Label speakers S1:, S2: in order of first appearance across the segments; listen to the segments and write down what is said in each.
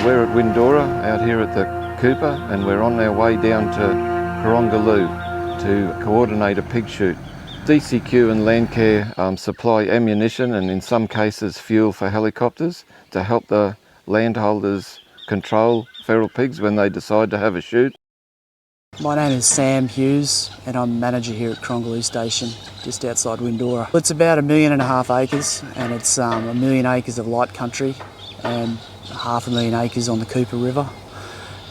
S1: We're at Windora out here at the Cooper, and we're on our way down to Corongaloo to coordinate a pig shoot. DCQ and Landcare supply ammunition and in some cases fuel for helicopters to help the landholders control feral pigs when they decide to have a shoot.
S2: My name is Sam Hughes and I'm manager here at Corongaloo Station, just outside Windora. It's about 1.5 million acres, and it's 1 million acres of light country and 500,000 acres on the Cooper River.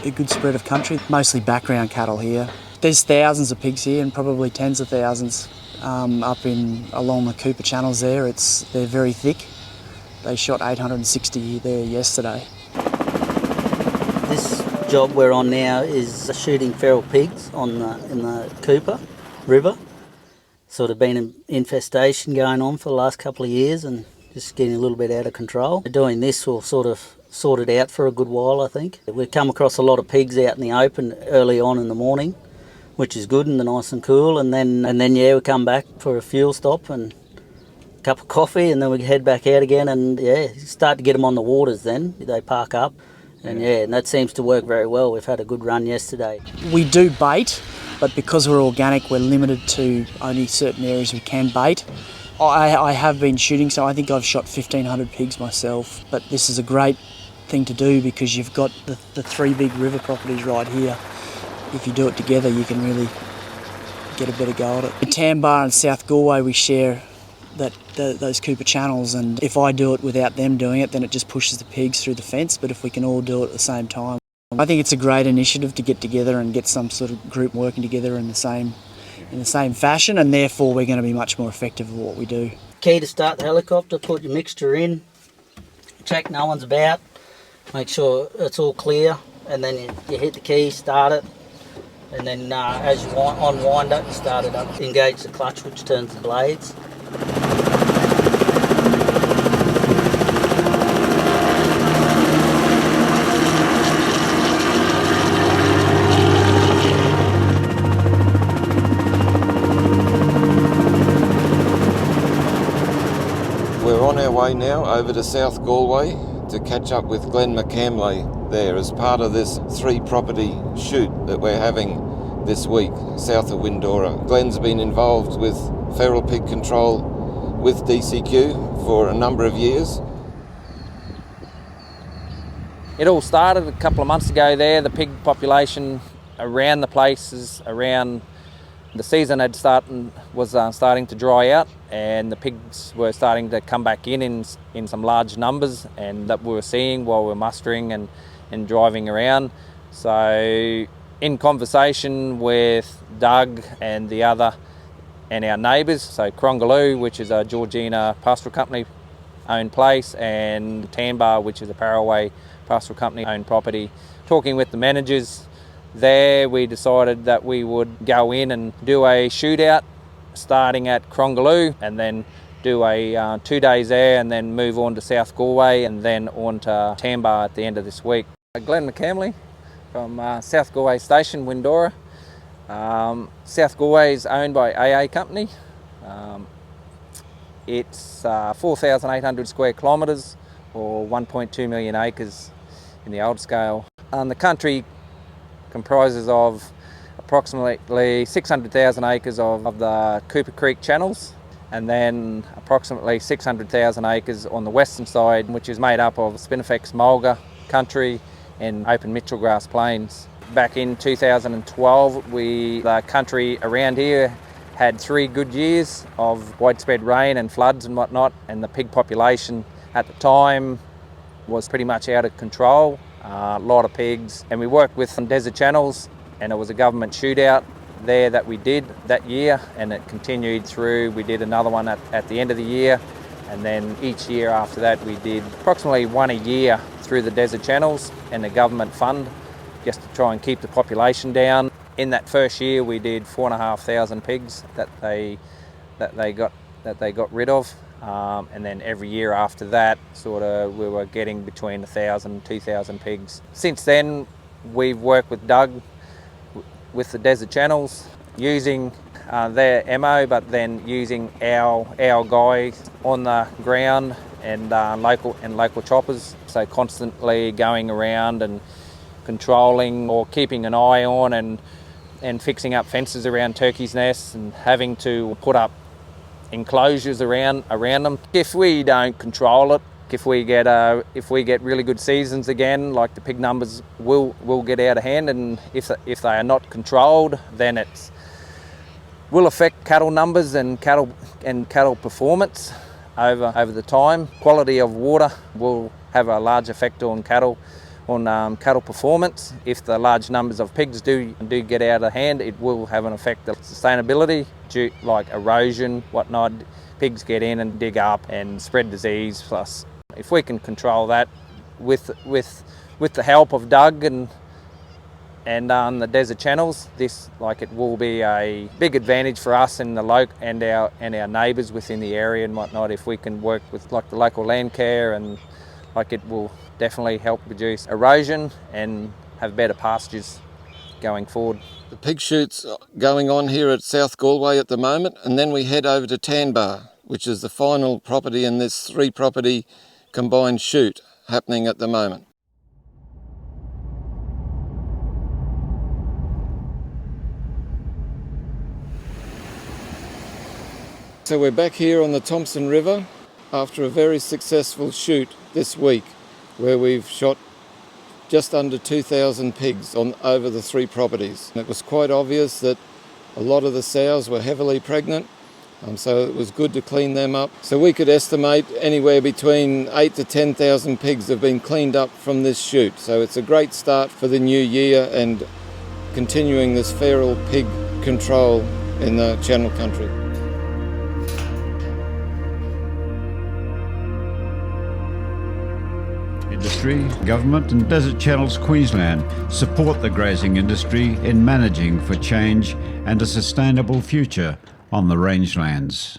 S2: A good spread of country, mostly background cattle here. There's thousands of pigs here and probably tens of thousands along the Cooper channels there. They're very thick. They shot 860 there yesterday.
S3: This job we're on now is shooting feral pigs in the Cooper River. Sort of been an infestation going on for the last couple of years and just getting a little bit out of control. Doing this will sort of sort it out for a good while, I think. We've come across a lot of pigs out in the open early on in the morning, which is good and nice and cool, and then we come back for a fuel stop and a cup of coffee, and then we head back out again, and start to get them on the waters. Then they park up. And and that seems to work very well. We've had a good run yesterday.
S2: We do bait, but because we're organic, we're limited to only certain areas we can bait. I have been shooting, so I think I've shot 1,500 pigs myself, but this is a great thing to do because you've got the three big river properties right here. If you do it together, you can really get a better go at it. In Tambar and South Galway, we share those Cooper channels, and if I do it without them doing it, then it just pushes the pigs through the fence, but if we can all do it at the same time. I think it's a great initiative to get together and get some sort of group working together in the same fashion, and therefore we're going to be much more effective at what we do.
S3: Key to start the helicopter, put your mixture in, check no one's about, make sure it's all clear, and then you hit the key, start it, and then as you unwind it, you start it up, engage the clutch which turns the blades.
S1: We're on our way now over to South Galway to catch up with Glenn McCamley there as part of this 3-property shoot that we're having this week south of Windora. Glenn's been involved with feral pig control with DCQ for a number of years.
S4: It all started a couple of months ago there. The pig population around the places, around the season was starting to dry out, and the pigs were starting to come back in some large numbers, and that we were seeing while we were mustering and driving around. So in conversation with Doug and our neighbours, so Corongaloo, which is a Georgina Pastoral Company owned place, and Tambar, which is a Paraway Pastoral Company owned property. Talking with the managers there, we decided that we would go in and do a shootout starting at Corongaloo, and then do a 2 days there, and then move on to South Galway, and then on to Tambar at the end of this week. Glenn McCamley from South Galway Station, Windora. South Galway is owned by AA Company. It's 4,800 square kilometres, or 1.2 million acres in the old scale. The country comprises of approximately 600,000 acres of the Cooper Creek channels, and then approximately 600,000 acres on the western side, which is made up of Spinifex mulga country and open Mitchell grass plains. Back in 2012, the country around here had 3 good years of widespread rain and floods and whatnot, and the pig population at the time was pretty much out of control. A lot of pigs, and we worked with some desert channels, and it was a government shootout there that we did that year, and it continued through. We did another one at the end of the year, and then each year after that we did approximately one a year through the desert channels and the government fund, just to try and keep the population down. In that first year we did 4,500 pigs that they got rid of. And then every year after that, we were getting between 1,000 and 2,000 pigs. Since then, we've worked with Doug with the desert channels, using their MO, but then using our guys on the ground and local choppers. So constantly going around and controlling or keeping an eye on and fixing up fences around turkeys' nests and having to put up enclosures around them. If we don't control it, if we get really good seasons again, like the pig numbers will get out of hand, and if they are not controlled, then it will affect cattle numbers and cattle performance over the time. Quality of water will have a large effect on cattle performance. If the large numbers of pigs do get out of hand, it will have an effect on sustainability, due like erosion, whatnot. Pigs get in and dig up and spread disease. Plus, if we can control that with the help of Doug and the desert channels, it will be a big advantage for us and our neighbours within the area and whatnot. If we can work with the local land care, and it will definitely help reduce erosion and have better pastures going forward.
S1: The pig shoot's going on here at South Galway at the moment, and then we head over to Tanbar, which is the final property in this 3-property combined shoot happening at the moment. So we're back here on the Thompson River after a very successful shoot this week, where we've shot just under 2,000 pigs over the 3 properties. And it was quite obvious that a lot of the sows were heavily pregnant, so it was good to clean them up. So we could estimate anywhere between 8,000 to 10,000 pigs have been cleaned up from this shoot. So it's a great start for the new year and continuing this feral pig control in the Channel Country.
S5: Industry, government and Desert Channels Queensland support the grazing industry in managing for change and a sustainable future on the rangelands.